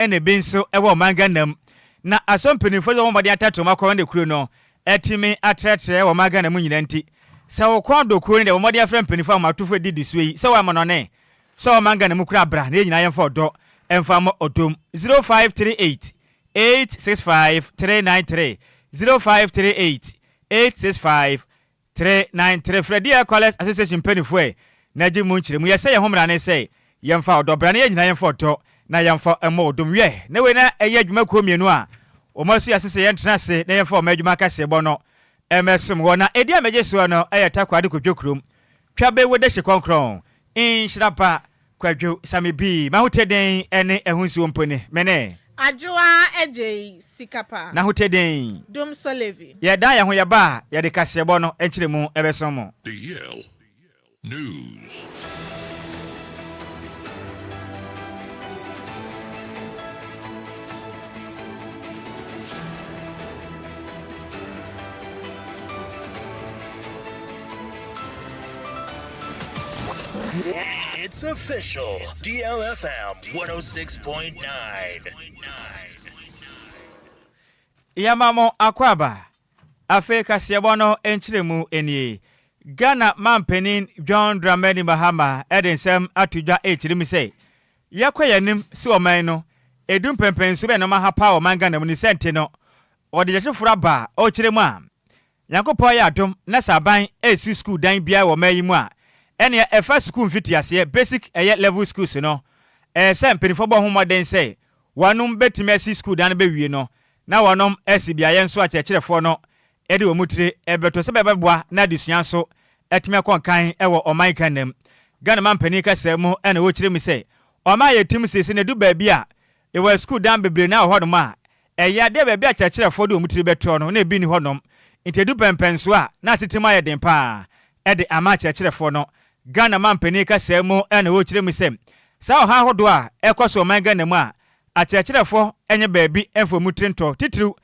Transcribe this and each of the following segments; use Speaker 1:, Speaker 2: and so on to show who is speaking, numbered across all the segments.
Speaker 1: ene binso ewo manganam na asompeni fo zo mode atato makọ ne kuro no etimi atretre wo magana mu nyina nti se wo kwado kuro ne de mode afra mpeni fo amatofo didi so yi se wo amonone se wo magana mu kura bra na nyina yemfo do emfa mo odom 0538 865 393 0538 865 393 Fredia College Association penifo na ji mu nchire mu yese ye homra ne se yemfa odobra na nyina yemfa to na yemfa emo odom we na we na eye adwuma ko mienu a o masu yasese ye ntena se na yemfa o madwuma ka se bo no emesum wo na edi ameje so no eye takwade kodwokrom twabe wode hye konkron Nhyiraba Kwadwo Sammy bi mahoteden ene ehunsi wompone mene
Speaker 2: Adwoa Agyei Sikapa
Speaker 1: na hoteden
Speaker 2: dum solevi
Speaker 1: ye da ya ho ye ba ye de kasebo no enchire mu ebesom
Speaker 3: DL News.
Speaker 4: It's official. DLFM 106.9.
Speaker 1: Yamamo akwaba afe kasebo no enchire mu enie Ghana Mampenin John Dramani Mahama edensem atudwa echirimi say yakwayanim si oman no edum pempen so be no mahapa o manga na mu ni sente no ode yefura ba o chiremu a Yankopɔ ya adom na saban esi school dan bia wo mayi mu a ene e first school mfiti ase basic level schools no sem penifo bo homoden say wanum betime esi school dan be wie no na wonom esi bia ye nso akekirefo no ede wo mutire ebeto se bebeboa na disua so etime konkan ewo oman kanam Ghana Mampani ka semu ene wo kire mi se oman ye tim sese ne du ba bia e wa school dan bebre na hodom a eya de ba bia akekirefo de wo mutire beto no na ebi ni hodom intedu pempenso a na tetima ye den pa ede ama akekirefo no Ghana Mampani ka semu ene wo kire mi se sa ha hodo a ekoso oman Ghana mu a akekirefo enye ba bi enfo mutire nto titru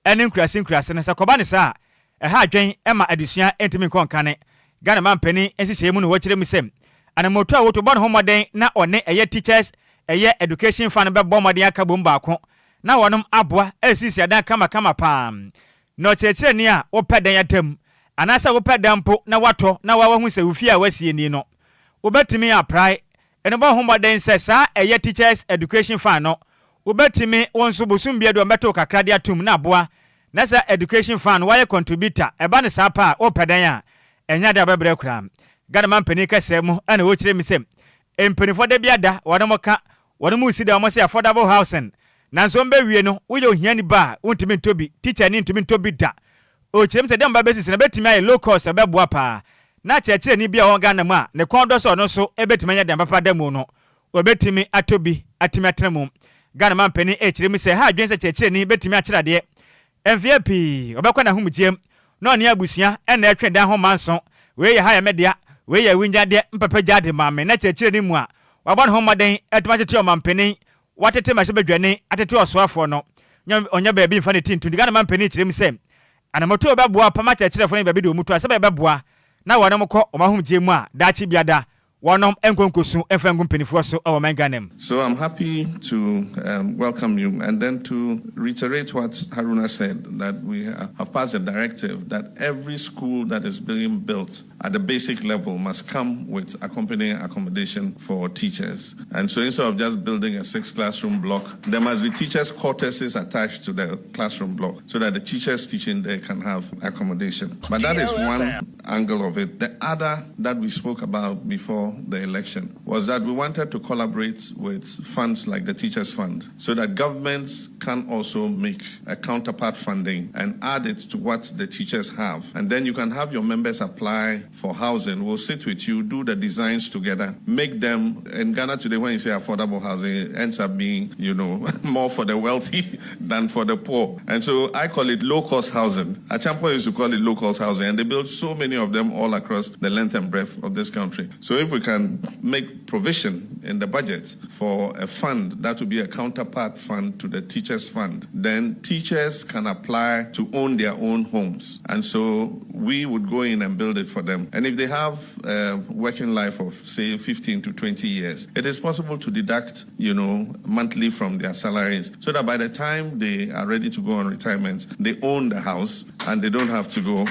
Speaker 1: ene nkurase ne sakoba ne sa ha adwen ema adesua entimi konkane Ghana Mampani ensise mu no wo kire mi sem ana moto a woto bon homoden na one eye teachers eye education fan be bomoden aka bom baako na wonom aboa esisi adan kama pam no chekire ni a wo peden yatam anasa wo pedan po na wato na wawa hu se ufia wasie ni no wobetimi apply ene bon homoden se sa eye teachers education fan no wobetimi wonso bosum bia do meto kakra de atum na aboa na sa education fan why contributor eba ne sa pa o pedan a enya da bebre kura Ghana Mampani ka semu ana wo kire mi sem empenifo de biada wonomoka wonomu si da wo se affordable housing nanso mbe wie no wo ye ohiani ba wontimi ntobi teacher ni ntimi ntobi da o kire mi se dem ba basis na betimi aye low cost ebeboa pa na kire ni bia wo Ghana mu a ne kondo so no so ebetimi anya dem papa da mu no obetimi atobi atimi atremu Ghana Mampani kire mi se ha adwen se kire ni betimi akira de MVP obekwa na humugiem no ne abusia ena etwe dan ho manso we ye haya media we ye winya de mpapa jade mame na kire ni mu a wabon ho moden etuma tete Mampani watete ma shebedwane atete osoafo no onya ba bi mfa ne tintu Ghana Mampani kire mi sem ana moto obeboa pa ma kire fo ne ba bi de omutu asebe beboa na wonom kɔ omahumugiem a dachi biada wonom enkonkosu efangum penifo so awo manganem.
Speaker 5: So I'm happy to welcome you and then to reiterate what Haruna said, that we have passed a directive that every school that is being built at the basic level must come with accompanying accommodation for teachers. And so instead of just building a 6-classroom block, there must be teachers' quarters attached to the classroom block so that the teachers teaching there can have accommodation. But that is one angle of it. The other that we spoke about before the election was that we wanted to collaborate with funds like the Teachers Fund so that governments can also make a counterpart funding and add it to what the teachers have. And then you can have your members apply for housing. We'll sit with you, do the designs together, make them. In Ghana today, when you say affordable housing, it ends up being, more for the wealthy than for the poor. And so I call it low-cost housing. Achampo used to call it low-cost housing, and they built so many of them all across the length and breadth of this country. So if we can make provision in the budget for a fund that will be a counterpart fund to the teachers fund. Then teachers can apply to own their own homes. And so we would go in and build it for them. And if they have a working life of, say, 15 to 20 years, it is possible to deduct, monthly from their salaries so that by the time they are ready to go on retirement, they own the house and they don't have to go.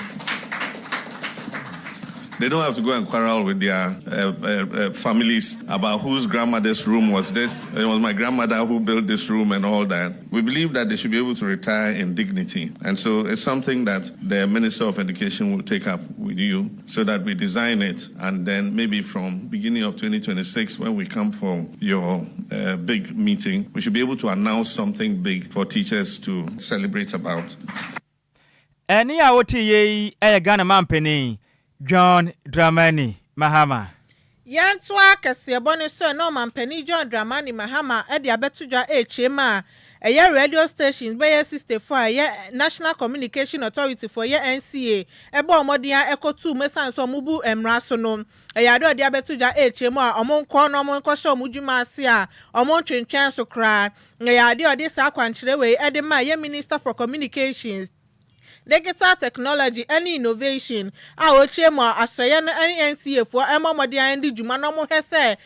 Speaker 5: They don't have to go and quarrel with their families about whose grandmother's room was this. It was my grandmother who built this room and all that. We believe that they should be able to retire in dignity. And so it's something that the Minister of Education will take up with you so that we design it. And then maybe from beginning of 2026, when we come for your big meeting, we should be able to announce something big for teachers to celebrate about.
Speaker 1: Any awoti Ghana mampeni John Dramani Mahama.
Speaker 2: Yantwa kase bone so no mampani John Dramani Mahama e dia betudwa echema radio stations be 64 National Communication Authority for NCA ebe omodian ekotu mesan so mubu emra so no do dia betudwa echema omonko no omonko sho mujuma ase a omon twentwen so kra do de sa kwankyere we e de ma Minister for Communications, Digital Technology and Innovation ochemo asoye no NCA for emomodian ndi djuma no mo hwese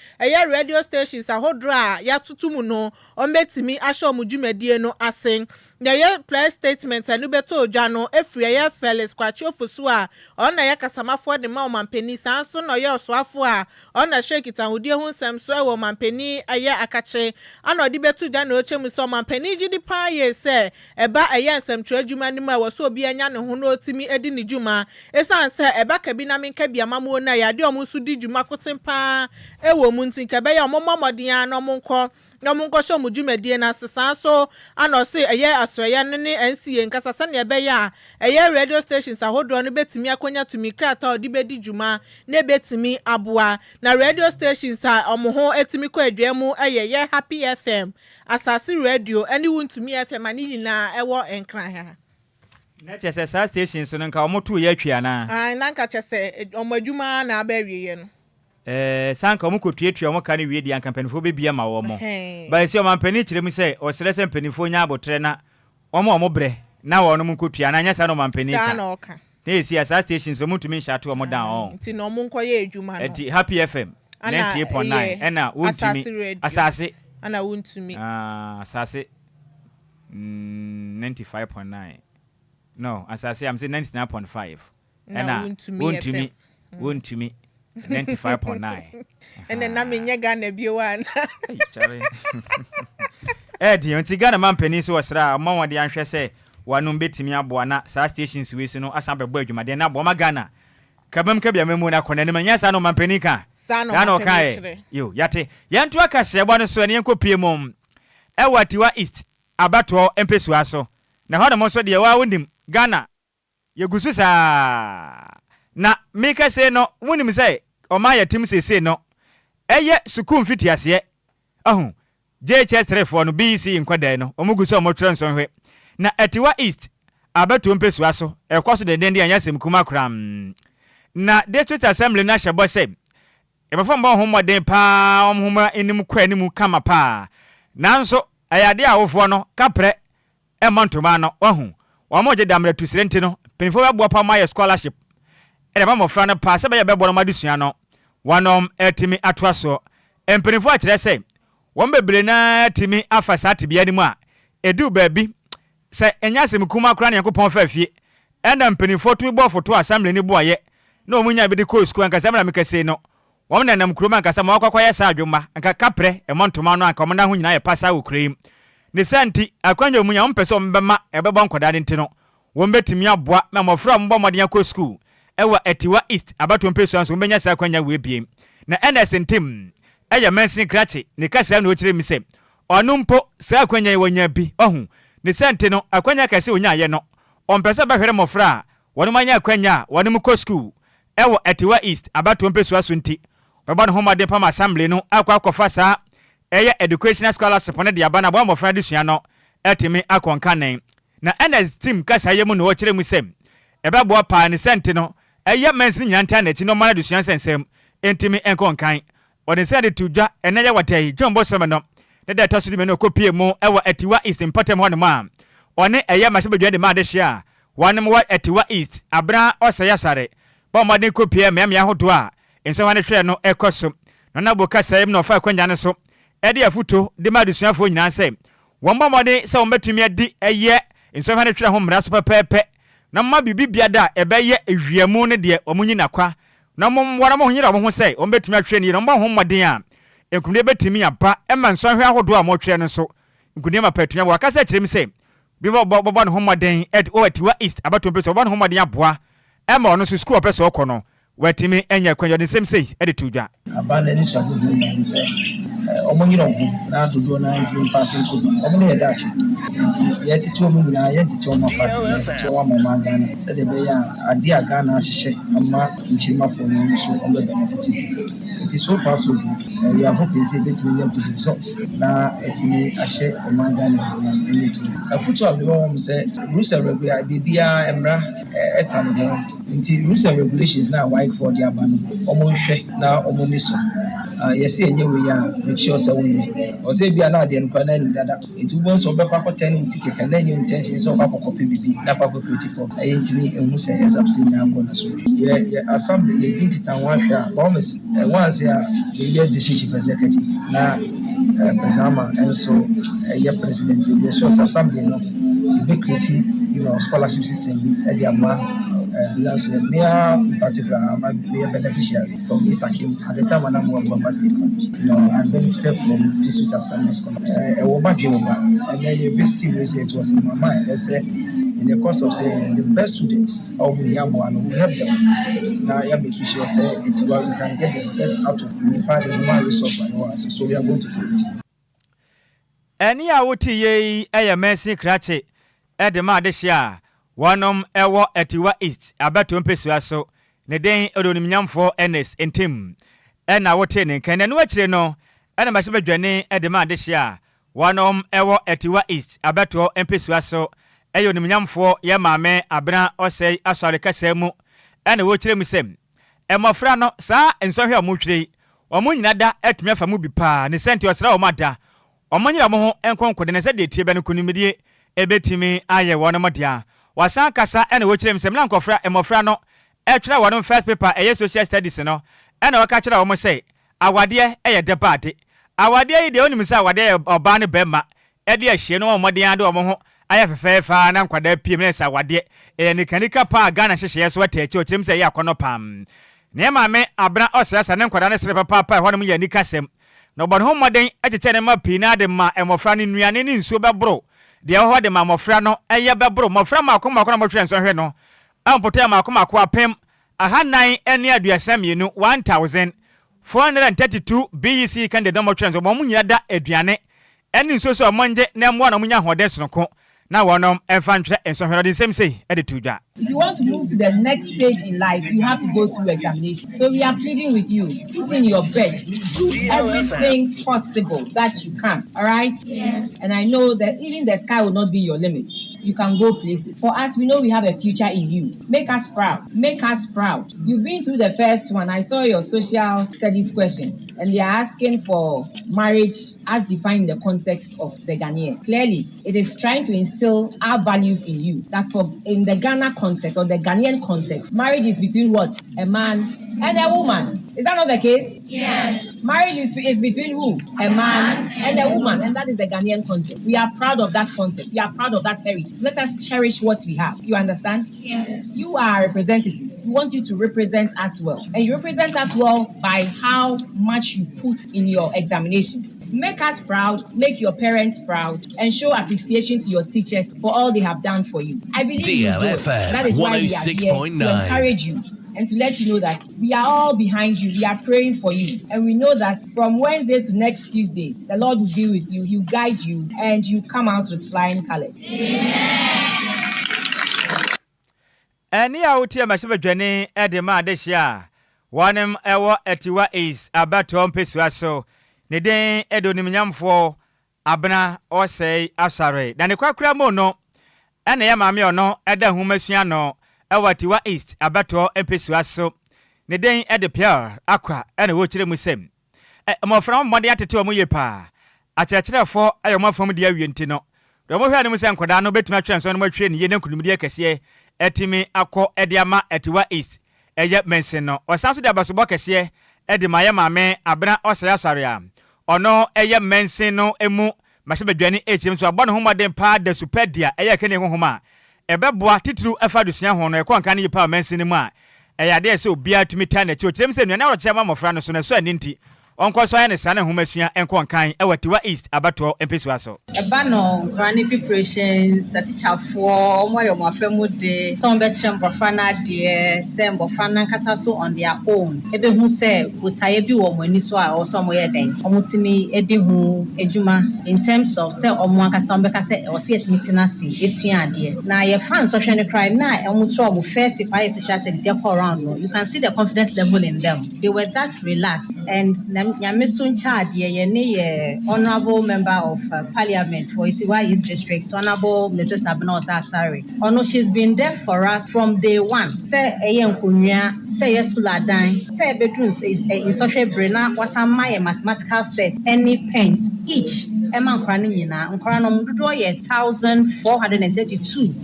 Speaker 2: radio stations ahodra ya tutumu no ombetimi asho mudwumadie no asen the press statement and beto jano efriye Felix kwachi ofusu a ona ya kasamafo de ma mampeni sanso no ye osoafo a ona shekita hudie hu nsem so e wo mampeni aye akache ana odi beto jano ochemu so mampeni gidi pa ye se eba aye nsem twa adwuma ni ma wo so obi anya ne ho no otimi edi ni dwuma esan se eba kabi na menka bia mamu na ya de omu su di dwuma kotempa e wo mu ntin ka be ya omomodian no monko Namunko show mujumedie na sesa so ano se eye asoya ne NCA nkasa se ne ebe ya eye radio stations ahodro no betimi akonya tumi krata odi bedi djuma na betimi aboa na radio stations a omoho etimi kwa adwemu eye Happy FM Asasi Radio ani wuntumi FM ani na ewo Enquires.
Speaker 1: Na chese sa stations no nka omoto ye atwa na
Speaker 2: na nka chese omadwuma na abawiye no
Speaker 1: sanka omukotuatua omuka ne wie di ankampanifo bebia ma wo mo ba esi o mampani kire mu se o serese mpanifo nya abotre na omo bre na wo no mukotua na anya sa no mampani ka
Speaker 2: na oka
Speaker 1: na esi asa stations so mutumi nhyate omo dan on
Speaker 2: nti no mu nkoye adwuma no
Speaker 1: eti Happy FM 98.9 ena wuntumi asase
Speaker 2: ana wuntumi
Speaker 1: asase 95.9 no asase am say 99.5 ena wuntumi 95.9
Speaker 2: and then na menye Ghana biowan
Speaker 1: di onti Ghana mampani so wasra amawade anhwe se wanum betimi aboa na sa stations we no asan bebo adwumade na aboa Ghana kabam kabia memu na kona ne manya sa no mampani ka na okae yo yate yantu akase ebo no so ne yenkopie mom ewatiwa east abato empesu aso na hoda mo so de wa wondim Ghana yegusu sa na meka se no wonim se oma ya tim sese no eye sukuu mfiti ase JHS 34 no BC nkwadan no omuguso omotran so hwe na atiwa east abato mpesu aso ekoso de den anya sem kuma kram na district assembly na hyebo se ebefo mbo homoden pa omhoma enim kwa enim kama pa nanso ayade awofo no kapre emontoma no omoje damre tusirenti no penifo bebo pa ma scholarship eba mo fra no pa se be ye bebo no madusua no wanom etimi atwaso empenifo a kire se won bebre na timi afasa tibia ni mu a edu baabi se enyasem kuma kra ne yakopon fa fie enda empenifo tumi bo foto assembly ni boye na omunya bi de ko school anka samra mekase no won na nam kuroma anka sama kwakwaya sa adwuma anka kapre emontoma no anka omna ho nyina ye pasa okreim ne santi akwanya omunya ompese ombema ebebo nkoda de ntino won betimi aboa na mofra mbo modenya ko school ewa etiwa east abato mpeso anso mbenya sa kwanya we biem na NS team eya mensin krache ne kasa na okire mi se onumpo sa kwanya wonya bi ne sente no akwanya kase wonya ye no ompese bahwere mofra wonu manya akwanya wonu mko school ewa etiwa east abato mpeso aso nti baba no homade pam assembly no akwa sa eya educational scholarship ne de abana bo mofra de sua no etimi akonkanen na NS team kasa ye mu no okire mi se ebebo pa ne sente no eye mensin nyanta na chi no mara de sua sensem entimi enkonkan ɔde sɛ de tudwa ɛnɛ yɛ wɔtɛyi John Bosome no ne da tɔso de me no kopie mu ɛwɔ Atiwa East Mpatam hɔ no ma ɔne ɛyɛ mahyɛbadwa de ma de hye wanem wɔ Atiwa East abra ɔsɛyɛ sare ba ɔmɔden kopie mɛmɛ ahodo a nsɛm wane hwɛ no ɛkɔ so na boka sɛm na ɔfa kwanya no so ɛde afuto de ma desuafo nyina sɛ wɔn bɔ mɔden sɛ wɔn bɛtumi adi ɛyɛ nsɛm wane hwɛ ho mmara so pɛpɛɛpɛ na mma bibi biada ɛbɛyɛ ewiamu ne de wɔn nyina kwa na wɔn mo nyira wɔn ho sɛ wɔn bɛtumi ahwɛ ne wɔn bɔ ho mɔden a ekunde bɛtumi aba ɛma nsɔhwɛ ahodo a mɔtwɛ no so nkunde ma pɛtuna wɔ akasa kyerɛ mi sɛ bi bɔ no ho mɔden ɛwɔ Atiwa East abato mpɛ bɔ no ho mɔden aboa ɛma ɔno so school pɛ sɛ ɔkɔ no wɔtumi anya kwanya de nsɛm sei ɛde to dwa
Speaker 6: abana ni swado bi ni sɛ ɔmo nyina ɔho na dodo na ntimi pass nko ɔmo ne yɛ daakye nti yɛ tete ɔmo nyina yɛ tete ɔmo afa tete ɔmo ma Ghana sɛ de bɛyɛ ade a Ghana ahyehyɛ ama nkyirmafo no so ɔmo bɛ benefit nti so far so good we are hoping say betimi yɛ good results na etimi ahyɛ ɔmo Ghana ɛne to afutu a bɛwɔ ɔmo sɛ rules and regulations bibia emra ɛtam ho nti rules and regulations na wide for the abano ɔmo hwɛ na ɔmo ni so yɛsɛ enye we ya make sure sɛ wo ɔsɛ bia na ade nkwa na ni dada nti wo so bɛkɔ akɔtɛn nti keka na nye intention sɛ ɔkɔ akɔkɔpɛ bibi na akɔ akɔpɛ for ɛyɛ ntimi ehu sɛ exams na akɔ na so yɛ assembly yɛ din kita ho ahwɛ a promise once ya yɛ decision executive na exama ɛnso yɛ president yɛ sure sɛ assembly no be creative scholarship system bi ɛde ama because me in particular be a beneficiary from East Akim at the time when I'm working for State College. I benefited from district assignment scholarship. And then the visiting it was in my mind. Let's say in the course of saying the best students of the young one we help them. Now you make sure say it's where we can get the best out of the human resource so we are going to do it.
Speaker 1: Any awuti ye a mercy cratchet at the Madeshia. Wanom ewo Atiwa East abato mpesua so ne den odonimnyamfo NS entim ena wote ne kan no akire no ena mahyebadwane edema adehia wanom ewo Atiwa East abato mpesua so eyonimnyamfo ye maame abena osei asware kasemu ena wo kire musem emofra no saa ensɔhwe a motwire omo nyina da atumi afa mu bi pa ne senti osra o mada omo nyira mo ho enkonkode ne sɛ de tie be no kunimdie ebetimi aye wonom dia wasan kasa ena wo kire msem na nkofra emofra no etwera wonom first paper eye social studies no ena waka kira wo mo sei awade eye debate awade yi de onim sei awade oba ne bema ede ahie no omoden ade omo ho aya fefefa na nkwada piem na sa awade nikanika pa Ghana hyehye so atachi o kire sei ya kono pam ne maame abra osrasa ne nkwada ne sere papa pa honom ya nikasem no bon ho moden acheche ne ma pina de ma emofra ne nuane ne nsuo bebro de ho de ma mofra no eye bebro mofra ma akoma akoma motwe nso hwe no ampote ma akoma akwa pem ahanan ene aduasa mienu 1432 BEC kan de motwe nso mo nyira da aduane ene nso so monje na mo na munya hode sonko na wonom enfa ntwe enso hwe no de same say e de tuja.
Speaker 7: If you want to move to the next stage in life, you have to go through examination. So we are pleading with you, put in your best, do everything possible that you can, all right? Yes. And I know that even the sky will not be your limit. You can go places. For us, we know we have a future in you. Make us proud. Make us proud. You've been through the first one. I saw your social studies question, and they are asking for marriage as defined in the context of the Ghanaian. Clearly, it is trying to instill our values in you. That in the Ghana context or the Ghanaian context, marriage is between what? A man and a woman. Is that not the case? Yes. Marriage is between who? A man and a woman, and that is the Ghanaian context. We are proud of that context. We are proud of that heritage. Let us cherish what we have. You understand? Yes. You are representatives. We want you to represent us well, and you represent us well by how much you put in your examinations. Make us proud, make your parents proud, and show appreciation to your teachers for all they have done for you. I believe
Speaker 4: DLFM
Speaker 7: that is why we are here to encourage you and to let you know that we are all behind you. We are praying for you. And we know that from Wednesday to next Tuesday, the Lord will be with you. He will guide you, and you come out with flying colors.
Speaker 1: Any out here, my journey at the Madeshia. One ewo Atiwa is about to peswaso. Ne den edonimnyamfo abena osei asare na ne kwakra mo no ene ya maame ono eda humasua no ewatiwa east abato empesua so ne den ede pia akwa ene wo kire musem mo fra mo de atete mo ye pa akyerɛkyerɛfo ayo mo fam de awie ntino do mo hwɛ ne mo sɛ nkoda no betuma twɛn so no mo hwɛ ne ye ne nkunumdi akɛse etimi akɔ ede ama Adwoa East eye mensin no osan so de abasobɔ kɛse ede maye maame abena ɔsɛya sare a ɔno eye mensin no emu mahye badwani echim so abɔ ne homaden pa da superdia eye kene honhoma ebeboa titru afa dusua ho no ekɔ nka ne yipa mensin mu a eye ade sɛ obia tumi ta na chi okyerem sɛ nua na wɔkyɛ ma mɔfra no so na so ani nti onko so ne sane homasua enko nkan Adwoa East abato empesua so
Speaker 7: eba no granny preparations teacherfo omoyo mafemu de some be chembofa na de sembofa na nkasa so on their own ebe hu se botaye bi wo mo ani so a also mo ye den omutimi edi hu ejuma in terms of say omo nkasa mbeka se o se etimi tinase efia ade na ye fan so hwe ne cry na omuto omo first if I social service here for around no you can see the confidence level in them they were that relaxed and Nyamisun Chad, ye honorable member of parliament for Adwoa East District, Honorable Mrs. Abno Asari. Ono, she's been there for us from day one. Say Ayen Kunya, say Yesuladan, say bedrooms is in social brain, was a my mathematical set, any pens each. Emma Kranina, Nkranum Dudoye 1,432.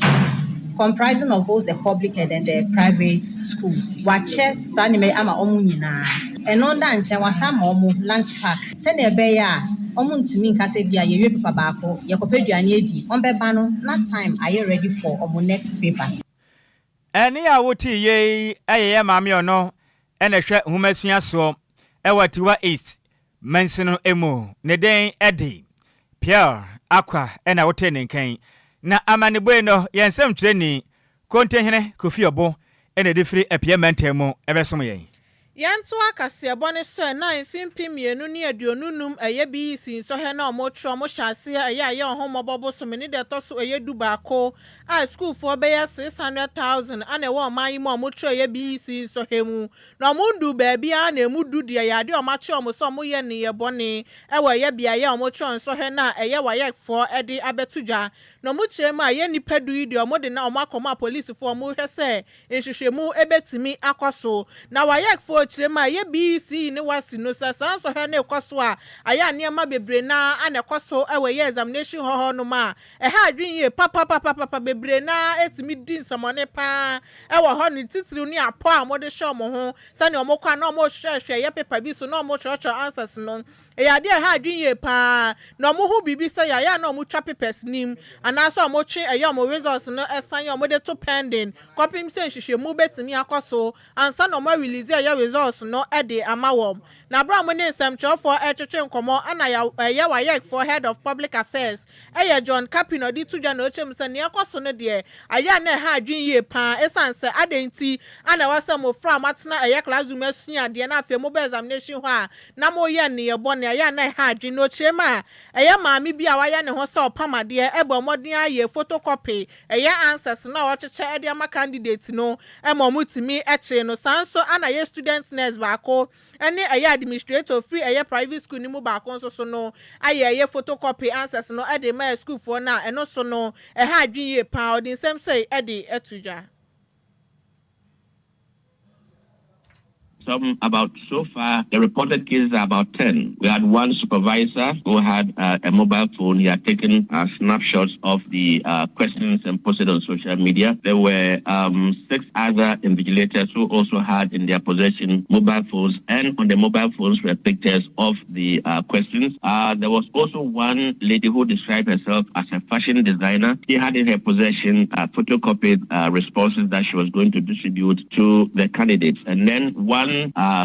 Speaker 7: Comprising of both the public and the private schools. Wache sanime ama omunina. And on that nche wasama omu lunch pack. Send a beya omu ntimi nka se bia ye paper baako ye kopeduane edi. Onbeba no na time are you ready for omu next paper.
Speaker 1: Eni a woti ye ayeye maame ono ene hwe humasua so Adwoa East mensino emu ne den edi Pierre akwa ena wote ne nkan na amane bueno yensem treni kontenhene Kofi Obo ene defiri apiamentemu ebesom yen
Speaker 2: Yanto akase bone so na mfimpi mienu ne aduonunum eye bi sin so he na omotro mo hyase eye homobobo so meni de to so eye dubaako a school for be 600,000 ana e wo man mo omotro eye bi sin so he mu na omundu ba bia na emudu de ya de omache omoso mo ye ne ye bone e wo ye bia ye omotro so he na eye waye for e de abetudwa no mu chema ye nipadu yi de omo de na omakoma police for mo hwe se enhwehwemu ebetimi akoso na waye for chirema ye BC ni wasi no sasa so he na ekoso a aya niema bebre na ana ekoso ewe ye examination ho no ma e ha adwin ye papa bebre na etimi din samone pa ewe ho ni titiri ni apo a mo de show mo ho sane omokwa na omo hwehwe ye paper bi so na omo chocho answers no eya de ha adwin ye pa na omo hu bibi se ya na omo twa papers nim ana so omo twe eya omo results no esan ye omo de to pending kopim se hwehwemu betimi akoso ansa na omo release eya results no ede amawom na bra mo ne nsem chofo etwetwe nkomo ana ya wayek for head of public affairs eya John Capino di tudwa na ochem se ne akoso no de aya na ha adwin ye pa esanse adenti ana wasem ofra matena eya classroom asua de na afia mo be examination ho a na mo ye ne ye bone aya na ha adwin no chema eya maami bia waya ne ho se opamade ebo modin aye photocopy eya answers na wocheche ede ama candidate no emo mutimi eche no sanso ana ye student nurse baako ene eya administrator free eya private school ni mu baako so no aye photocopy answers no ede ma school for na eno so no e ha adwin ye pa odin sem say ede etudwa
Speaker 8: about so far, the reported cases are about 10. We had one supervisor who had a mobile phone. He had taken snapshots of the questions and posted on social media. There were 6 other invigilators who also had in their possession mobile phones, and on the mobile phones were pictures of the questions. There was also one lady who described herself as a fashion designer. She had in her possession photocopied responses that she was going to distribute to the candidates. And then one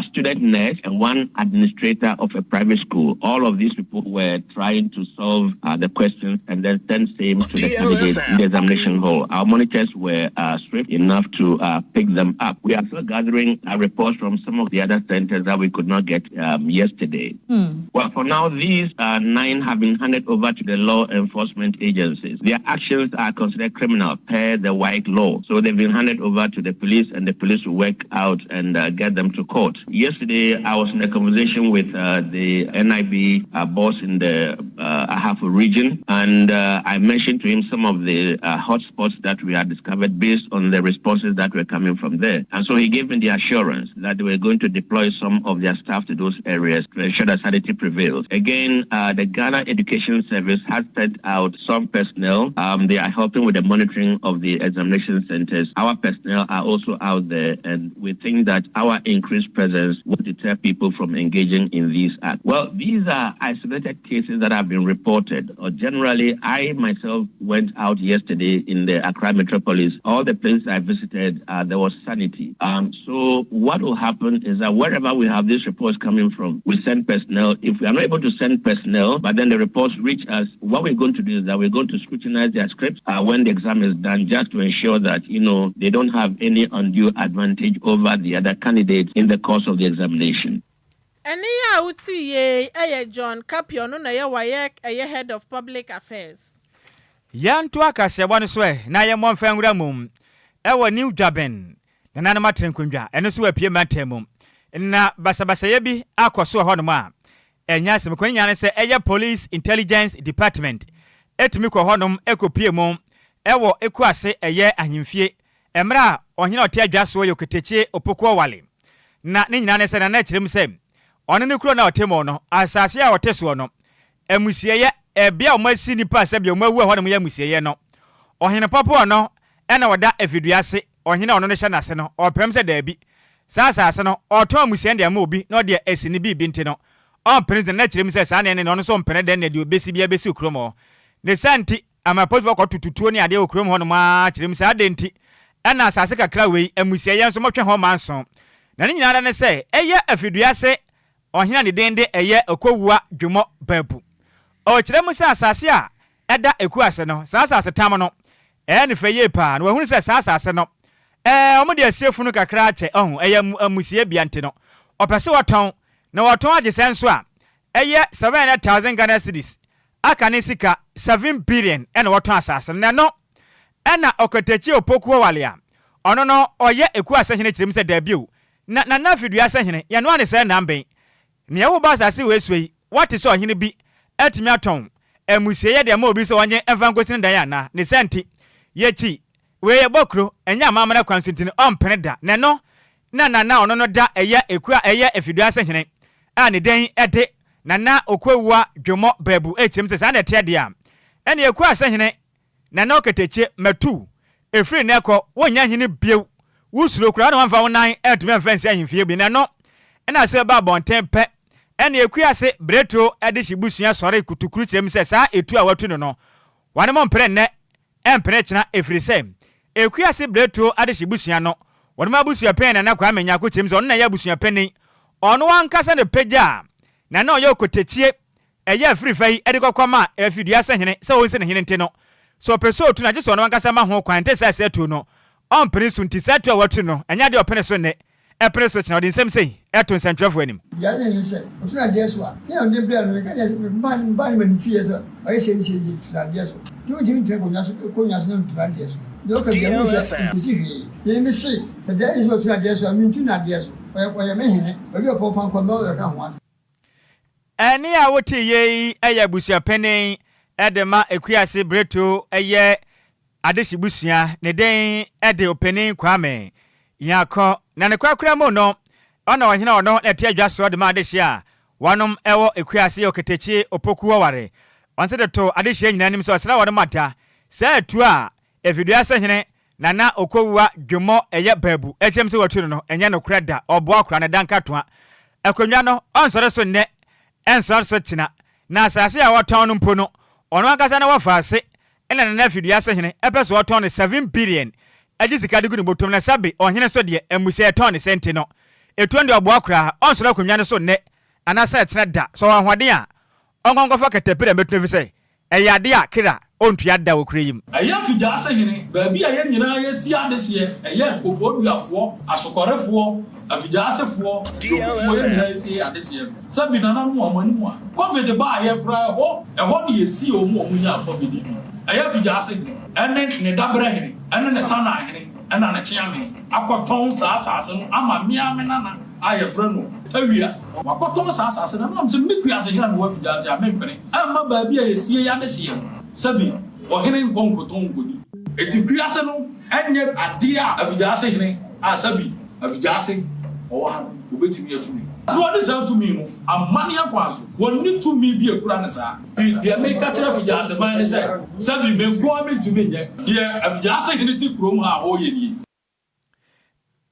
Speaker 8: student nurse and one administrator of a private school. All of these people were trying to solve the questions and then send same to the candidates in the examination hall. Our monitors were swift enough to pick them up. We are still gathering reports from some of the other centers that we could not get yesterday. Well, for now, these 9 have been handed over to the law enforcement agencies. Their actions are considered criminal per the white law. So they've been handed over to the police, and the police will work out and get them to to court. Yesterday, I was in a conversation with the NIB boss in the Ahafo region, and I mentioned to him some of the hotspots that we had discovered based on the responses that were coming from there. And so he gave me the assurance that they were going to deploy some of their staff to those areas to ensure that sanity prevails. Again, the Ghana Education Service has sent out some personnel. They are helping with the monitoring of the examination centers. Our personnel are also out there, and we think that our increased presence will deter people from engaging in these acts. Well, these are isolated cases that have been reported. Generally, I myself went out yesterday in the Accra metropolis. All the places I visited, there was sanity. So what will happen is that wherever we have these reports coming from, we send personnel. If we are not able to send personnel, but then the reports reach us, what we're going to do is that we're going to scrutinize their scripts when the exam is done, just to ensure that, they don't have any undue advantage over the other candidates in the course of the examination.
Speaker 2: John Capio, head of public affairs.
Speaker 1: Yan to akase one swear, na ye mon fengra mum. Ewa new jaben. Na nana matren kunja, eno so apie matemum. Na basabasa ye bi akoso ho no ma. Enya se mekoni nyane se eye police intelligence department. Etumi ko honom ekopie mum. Ewo ekuase eye ahimfie. Emra ohina ote adwaso yo keteche opoko wale. Na ne nyina ne se na kirem se. Ono ne kuro na otemo no, asase a oteso no. Emusie ye ebia o masi nipa se bia o mawu ho no ya musie ye no. Ohina papo no ena woda efiduase, ohina ono ne hye nase no, opem se da bi. Sasa no oto musie ndia ma obi no de esini bi nti no. On president na kirem se sa ne no so mpene den ne de obesi bia besi okromo. Ne santi ama polisi ko tututuo ne ade okrom ho no ma kirem se ade nti ena asase kakra wei emusie ye nso motwe ho manso. Na ne nyina ne se eye afiduase ohina ne dende eye okowua dwomo babu. O kirem se asase a eda ekuase no asase tam no ne feye pa na wahunu se asase no omo de asiefunu kakra ache eye amusie bia nti no opese woton na woton age senso a eye 700,000 Ghana cedis aka ne sika 7 billion ene woton asase no no ena okotechi opokuo wale a ono no oye ekuase hene kirem se da bio na fiduase hene ye no ane se namben ne wo ba asase wesui what is ohene bi etimi aton emusie ye de ma obi se onye enfankosin dan ya na ne senti ye chi we ye bokro enya amamana kwansintini ompene da ne no na ono no da eye ekua eye efiduase hene a ne den ede na okwewua dwomo babu echim se sa na te de a ene ekuase hene na oketeche matu efri ne ko wonya hene biew wusuro kura na wanfa wonan etumi amfansi ahimfie bi ne no ena se ba bonten pe ene ekuase breto ede hibusua sore kutukuru kirem se sa etu a watu no wane mo mpre ne empre china efri se ekuase breto ade hibusua no wane ma busua pen na kwa amenya ko kirem se ono na ya busua pen ono wankasa ne peja na oyo okotechie eye free fai ede kokoma efiduase hene se wonse ne hene ntino so peso tu na je so no wankasa ma ho kwan te se tu no on prince nti se tu a watu no enya de opene so ne e prince china odi nsem sei eto nsentwefo anim
Speaker 9: ya ye se so na de so a ne on de bra no ka je ban mani fie so aye se tu na de so tu twe ko nya so no tu na de so yo ka je mo se tu ji ye mi se de is what tu na de so mi tu na de so oya me hene obi opopan ko no ka ho ase
Speaker 1: eni a woti ye eye busua penen edema ekuase breto eye adeshibusua ne den ede opening kwame yakọ na ne kwakura mo no ona wahina ono ete adwaso de ma adehia wanom ewo ekuase oketechi opokuo ware wanse de to adehia nyina nim so sra wode mata sa atu a efiduase hene na okowua dwomo eye babu echem se watu no enye no kreda obo akura ne danka toa akonwa no onsore so ne ensor so china na asase a woton no mpo no ono akasa na wafaase ena na fiduase hene epeso woton 7 billion Agyei Sikapa ni botom na sabe ohene so de emusie ton senti no etu ndo obo akura onsoro akonwa no so ne anasa china da so wanhwade a ongonkofo katapira metune se eyade a kira ontua da wo kureyim
Speaker 10: aya fiduase hene ba bi aye nyina ye si adehye eye kofoduafo asokorefo afiduasefo DLFM si adehye sabi nana mu amanimu a covid ba aye kura ho ne yesi omu nya covid ni aya fiduase ene ne dabra hene ene ne sana hene ena na chiame akoton sa asase no ama mia me nana a yɛ frɛ no awia wakɔtɔn saa asase na nam sɛ mekuase hena no wafigyase a mempene amma baabi a yɛsie yɛ ade hyeɛ no sɛbi ɔhene nkɔnkɔtɔn nkɔdi ɛti kuase no ɛnyɛ adeɛ a afigyase hene a sɛbi afigyase ɔwɔ ha no wobɛtumi atumi so wɔde saa tumi no amane akwa so wɔne tumi bi akura ne saa deɛ meka kyerɛ afigyase ban ne sɛ sɛbi menkoa mentumi nyɛ deɛ afigyase hene ti kurom a ɔyɛ nie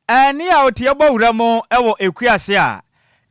Speaker 1: ani a otie bɔ wura mo ɛwɔ ekuase a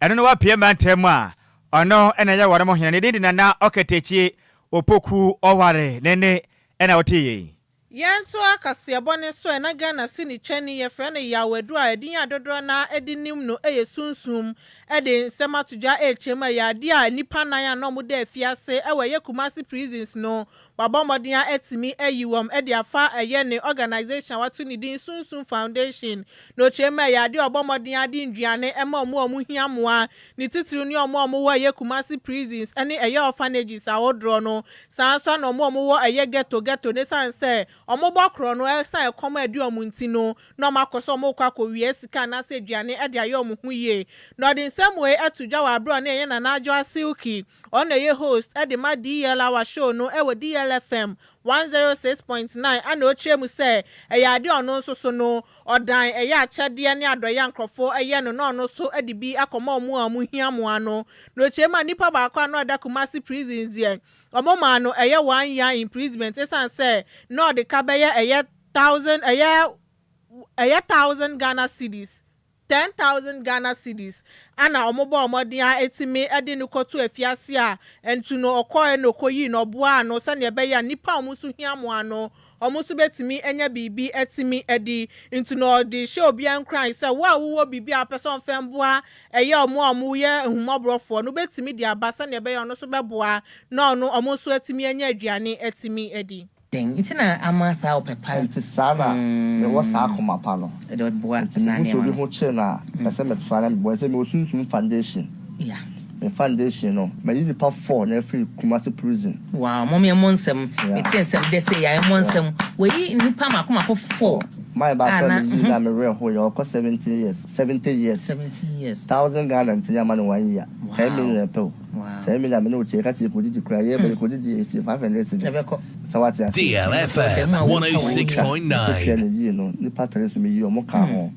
Speaker 1: ɛno no wapie mantam a ɔno ɛna yɛ wɔre mo hene ne din na ɔketechie opoku ɔware nene ɛna otie
Speaker 2: Yanto akasiabo ne so na Ghana si ni twani ye frɛ no yawedu a edin adodoro na edinim no eye sunsum ede nsema todwa echema ya ade a nipa nan a no mu da afiase ewe ye Kumasi prisons no wabomodin a etimi ayiwom ede afa eye ne organization watu ni din sunsum foundation no chema ya ade obomodin ade nduane ema omu hiamoa ni titiri ni omu wo ye Kumasi prisons ene eye orphanages a wodro no sanso na omu wo eye ghetto ne sanse omobokro no esa ekoma adu omunti no no makoso omokwa wie sika na se aduane ede aye omuhu ye no de nsem we atudwa wa abro na eye na Adwoa Silky on eye host ede ma DLFM show no ewe DLFM 106.9 ana ochemu se eye ade ono nso so no odan eye achede ne adoye nkrofo eye no no so ede bi akoma omu hiamoa no ochema nipa ba akwa no ada Kumasi prisons ye omoma no eye 1 year imprisonment esan say no de kabeye eye 1,000 Ghana cedis 10,000 Ghana cedis ana omobo omodin etimi ede no kotu afiase a entu no okoe no koyi no boa no se ne ebe ya nipa omusu hiamoa no omusu betimi enya bibi etimi edi into no the show bi Enquires say wo bibi a person femboa eye omu ye humobrofo no betimi di abasa ne ebe ya no so beboa no omusu etimi enya aduane etimi edi
Speaker 11: Ding, it's na amasa o pepa.
Speaker 12: It's sana. Me was a koma pano.
Speaker 11: I don't boa.
Speaker 12: It's na. So the hotel na. Pese me try na boa. Say me osunsun foundation.
Speaker 11: Yeah.
Speaker 12: Me foundation no. Me use the part 4 na free Kumasi prison.
Speaker 11: Wow, mommy amonsem. Me tin sem dey say ya amonsem. We nipa makoma ko 4.
Speaker 12: My back na me real ho yo ko 70 years. 70 years. 1,000 Ghana ntia man 1 year. 10 million pew. Wow. 10 million me no che ka ti ko di kra ye be ko di 500
Speaker 4: DLFM 106.9.
Speaker 12: You know, the patterns me you mo ka ho.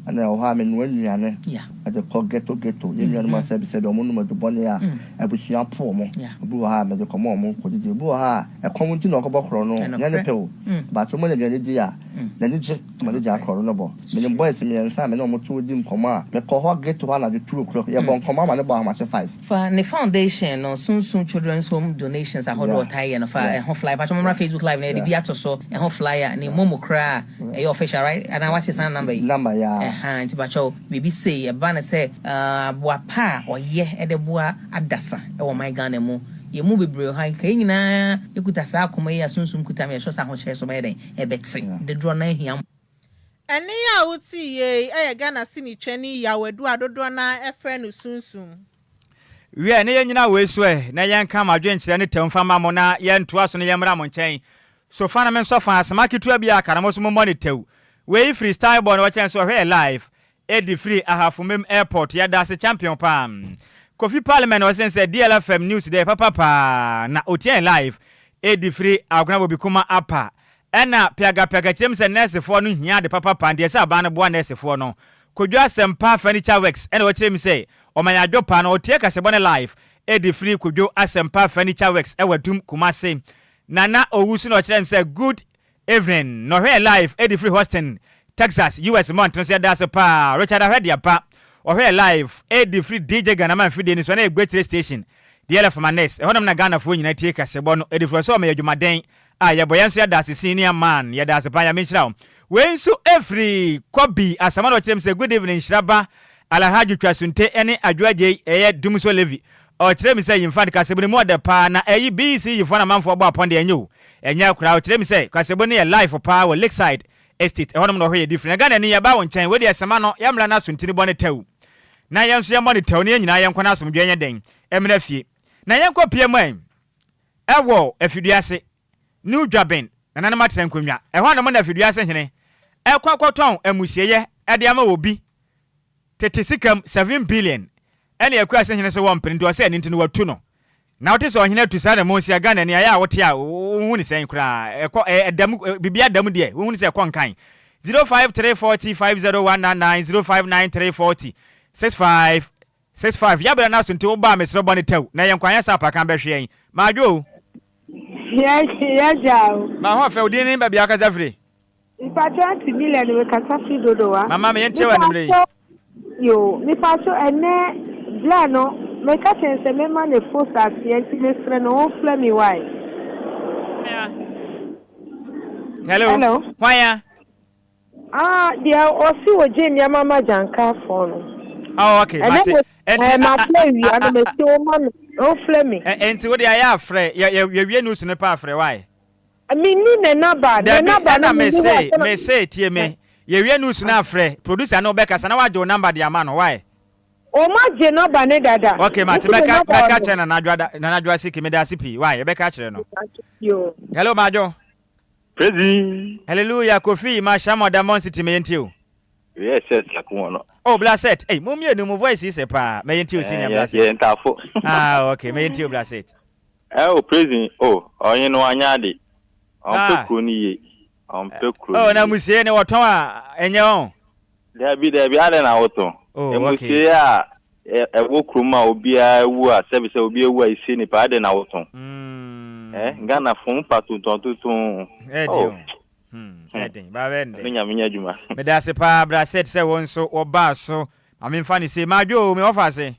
Speaker 12: And I ha me no anuane.
Speaker 11: Yeah.
Speaker 12: At the ghetto. You know my say be omo no do bone a abusua po mo. Obu ha me de komo mo ko di obu ha e community no ko bokro no. Ya ne pe o. But mo ne de di a. Na ni je mo de ja kro no bo. Me boys me ensa me no mo to di nkomo a. Me ko ho ghetto ha na de 2 o'clock. Ya bon nkomo ma ne bo ha ma 5.
Speaker 11: For the foundation no soon children's home donations a whole tie and for a whole flyer. But on Facebook live na the biato so a whole flyer ni momo kra e official right and I watch his number
Speaker 12: yeah
Speaker 11: nti bacho bibi say e ba na say boa pa oye e de boa adasa e wo my Ghana mu ye mu bebre ha kai nyina ekuta sa akoma ya sunsum kuta me so sa ho hye so me den e beti de dro na hiam
Speaker 2: eni ya uti ye e Ghana sini twani ya wedu adodo na efre no sunsum
Speaker 1: we ne yenyina we so na yenka madwenkyere ne temfa ma mo na yentoa so ne yemra mo nkyɛn so fa na men so fa asema ketua bia akara mo so mo monitor we freestyle born wa chance so here live edi free ahafumem airport ya dase champion pam Kofi Parliament was say DLFM news there papa na otien live edi free aguna bo bikuma apa ena piaga kyem se nurse fo no hia de papa pande se aba no bo nurse fo no kodwa sempa furniture works ena wo kyem se o man adwopa na otie ka se bo live edi free kodwo asempa furniture works e wadum Kumasi nana owusu no kyem se good evening no here live edi free Houston Texas US Mountain say that's pa Richard Ahwedia pa or here live edi free DJ Ghana man free so na a great station DLFM next e honam na Ghana fo nyina tie ka se bo no edi free so ma yadwumaden ya boyan so ya that's senior man ya that's pa ya menchira we so every Kobi asama no kyem say good evening Nhyiraba Alhaji Twasunte ene Adwoa Agyei Dumso Levi o kyerem say yimfa ka se bo mo de pa na BC yifo na manfo bo apon de enyo enya kura o kyerem say ka se bo ne life pa wo Lakeside Estate honam no hoye different Ghana ni yaba won nkyɛn we de asama no yamla na suntini bo ne tew na yɛnso yɛmɔ ne tew ne nyina yɛnkɔ na asomdwe nya den emra fie na yɛnkɔ pie man ɛwɔ afiduase new dwaben na nanam atren konwa ɛhɔ na mo na afiduase hene ɛkɔ akɔtɔn amusieye ɛde ama obi tete sikam 7 billion ene yakua se hene se wo mpene nti o se ene nti no watu no na wote so hene tu sa na mo sia Ghana ne aya wote a hu ni sen kura edam bibia dam de hu ni se konkan 053405019 059340655 ya bra na so nti wo ba me sro bone taw na ye nkwanya sa pa kan be hwe yin majo
Speaker 13: yes
Speaker 1: ma ho fe odi ni ba bia ka zafre
Speaker 13: ipa 20 million we ka safi dodo wa
Speaker 1: mama me yente wa nimre
Speaker 13: yo mi pa so ene blano me ka tense me ma ne fosa tienti me stre no fla mi why
Speaker 1: hello why
Speaker 13: dia osi wo je mi mama janka fo no
Speaker 1: okay mate
Speaker 13: ma play wi ana me ti o ma no fla mi
Speaker 1: enti wo dia ya afre ye wie news ne pa afre why
Speaker 13: mi ni ne naba
Speaker 1: na me say tie me ye wie news na afre producer na obeka sana wa jo number dia ma no why
Speaker 13: o ma je naba ne dada
Speaker 1: okay mate beka chena na najwa siki me da sipi why ye beka chire no
Speaker 13: yo
Speaker 1: hello majo
Speaker 14: praise
Speaker 1: hallelujah kofi ma shamo da mon city me yentio
Speaker 14: yes yakuno
Speaker 1: oh blaset hey mum ye no mo voice is pa me yentio senior blaset
Speaker 14: yeah ntafo
Speaker 1: okay me yentio blaset
Speaker 14: oh praise onye no anyade Ompekro ni ye. Ompekro.
Speaker 1: Oh na musie ne woton a enye on.
Speaker 14: There be ade na woton. Musie a ewo kroma obi a ewu a service obi ewu a isi ni pa ade na woton. Ghana fon patu tonton.
Speaker 1: Edio. Edin ba wende.
Speaker 14: No nya menya djuma.
Speaker 1: Me da se pa bra set se won so oba so. Amemfa ni se majo me offer se.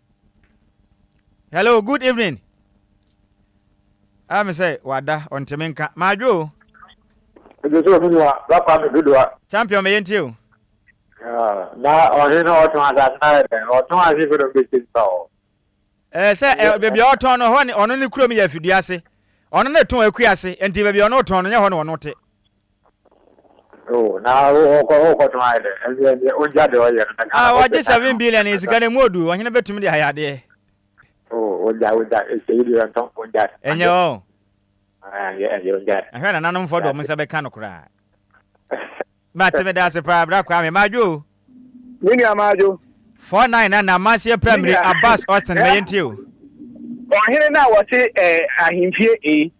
Speaker 1: Hello, good evening. I'm say wada on temenka majo champion me yentio
Speaker 15: na ohino oton asana oton asifi do bisi so
Speaker 1: say baby oton no ho ni ono ni kuro me ya fidi ase ono na ton akuase enti baby ono oton no nya ho no ono te
Speaker 15: na o ton aide ende onja de o ye
Speaker 1: waje 7 billion is gane modu ohine betumi de hayade
Speaker 15: onja eseyidi anton onja
Speaker 1: enyo
Speaker 15: onja
Speaker 1: ahwana nanom fodo mo se be kan kura ba te be da se pra bra kwa me majo
Speaker 15: nini amajo
Speaker 1: 49 na masie primary Abbas Austin me yentio
Speaker 15: ohine na wo se ahimfie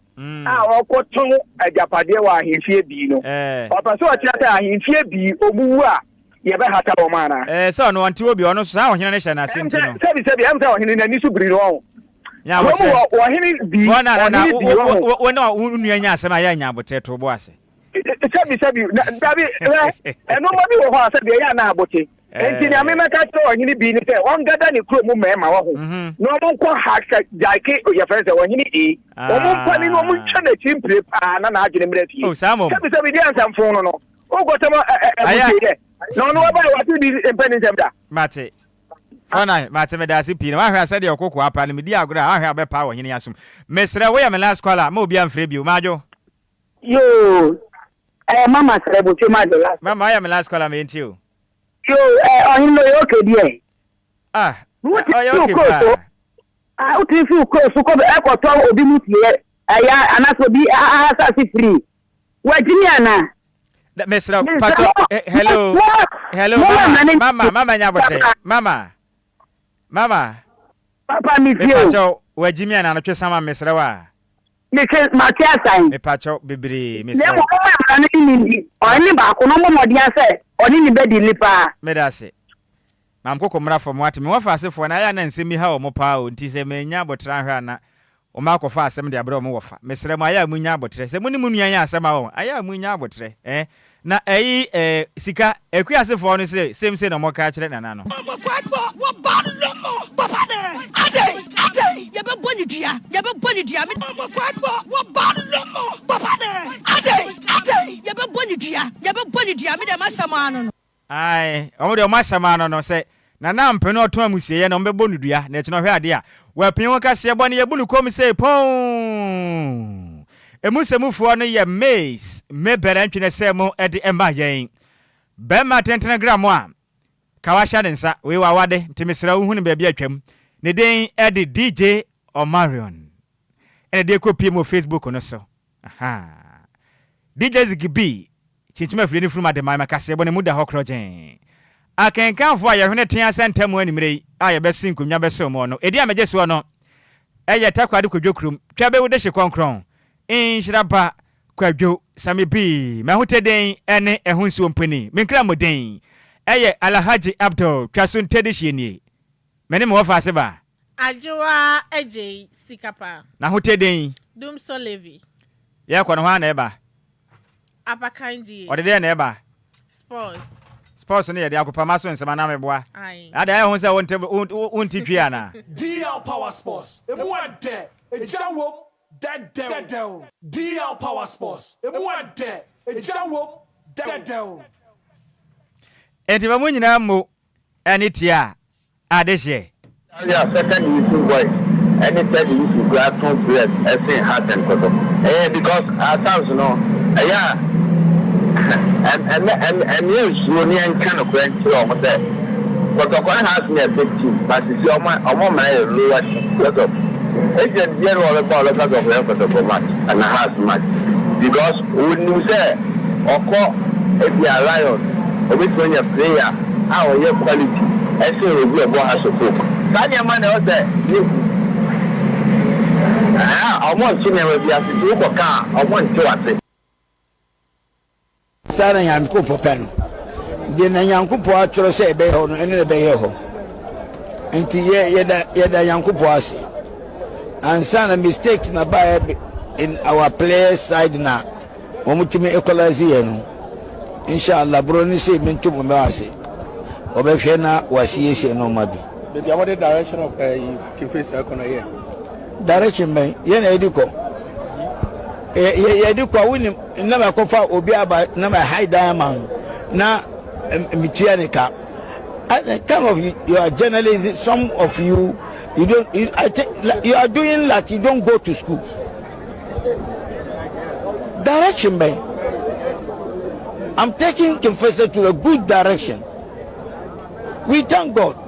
Speaker 15: wakoton ajapade wa ahimfie bi no papa so atiata ahimfie bi obuwu a ye be hata wo mana
Speaker 1: so no anti obi ono so ahina ne hye na asenti no
Speaker 15: sebi am sa ohine na ni so biri no
Speaker 1: ya wo
Speaker 15: ohine bi
Speaker 1: wona unu nya asema ya nya abotre to bo ase
Speaker 15: sebi dabi eno mo bi wo ho ase de ya na abote enti ni amemeka to ohine bi ni se won gada ni kuro mu mema wo ho no mo ko haka jake ye fere se ohine o mo pani no mo twa na chimpre pa na adwene mra fie sebi di ansam fon no o gotamo no ba what do this impediment da
Speaker 1: mate fana mate me da si pi na wa hwa ase de okoko apa na me di agora ahwa be pa wo hene yasum mesre wo ya me last caller ma obi amfre bi o majo
Speaker 13: yo mama srebo che ma de last
Speaker 1: mama ya me last caller me ntio
Speaker 13: yo oyin lo yo ke die
Speaker 1: yo ke
Speaker 13: pa o ti fi ko so ko e ko to obi mutie ya anaso bi asa si free wa jiniana
Speaker 1: Mesra pato hello mama nyabote mama
Speaker 13: papa mi fio
Speaker 1: pato wajimi ana no twesama mesra wa
Speaker 13: ma tia sign
Speaker 1: me pato bibiri mesra
Speaker 13: ne mo ma na ni ndi oni ba ko no mo modi ase oni ni bedi lipa
Speaker 1: me da se mam kokko mra fo mo ati me wafa asefo na ya na nsemi ha o mo pa o nti se me nyabotra hwa na o ma ko fa asem de abro mo wofa mesra mo aya mu nyabotre se muni munu anya asem a o aya mu nyabotre na sika ekuasefo no se same na mo ka kire nana no
Speaker 16: wo ba no papa ne ade ye be boni dia me wo ba no papa ne ade ye be boni dia me de masama no
Speaker 1: ai o de masama no se na mpeno oto amusie ye no be boni dua na ekino hwe ade a wa pin wo ka se boni ye bulu kom se pon emusemufuo no ye maze me berantwene semo ede emba yen be ma tentene gram a kawasha densa we wawade ntimesra wo hunu ba bia atwam ne den ede DJ Omarion ene de kopie mo Facebook no so DJ Zigibi chichima firi ni furuma de mai makase bo ne muda hokrojen akenkanfo a yɛhwene tea senta mu animre a yɛbɛsin konwa bɛsew mo no edi amagye so no ɛyɛ takwade Kwadwo krom twa bɛwo de hye konkron Nhyiraba Kwadwo Sammy bi mahoteden ene ɛho nsuo mpani menkra moden ɛyɛ Alhaji Abdul twaso ntedi hye nie mene mo fa ase ba
Speaker 2: Adwoa Agyei Sikapa
Speaker 1: na hoteden
Speaker 2: Dum so Levi
Speaker 1: yɛ kɔ no ho na ɛba
Speaker 2: Apakanji
Speaker 1: ɔde de na ɛba sports ne yɛ de akopa maso nsɛma na meboa ada ɛho sɛ wonti twi ana
Speaker 17: DL Power Sports emu ade ejawom dedew DL Power Sports emu ade ejawom dedew
Speaker 1: enti ba mu nyina mo ɛne tia ade hye
Speaker 18: yeah, second issue boy. Anytime you use grassroots bread, everything happens. Because at times, you know, yeah, and yes, you only kind of friends almost there. But the one has me a big team, but it's your man, I'm on my lower because of it's a general about a lot of effort for match and a half match. Because when you say, of course, if you are lion, or which when you're player, how your quality, I say we are going to cook. Tanya man out there. I want to never be a car. I want to say.
Speaker 19: Sana yanku popeno. Je na yanku po atoro se ebe ho no ene be ye ho. Enti yeda yanku po ase. And sana mistakes na ba in our players side na. Omutimi equalize ye no. Inshallah bro ni se mintu mo me ase. Obehwe na wasiye no mabi.
Speaker 20: Baby, what the direction of Kife's here?
Speaker 19: Direction man, yen ediko. Ediko win never kofa obi aba na my high diamond na mitianika. Kind of you are journalists, some of you don't I think you are doing like you don't go to school. Direction man. I'm taking Confessor to a good direction. We thank God.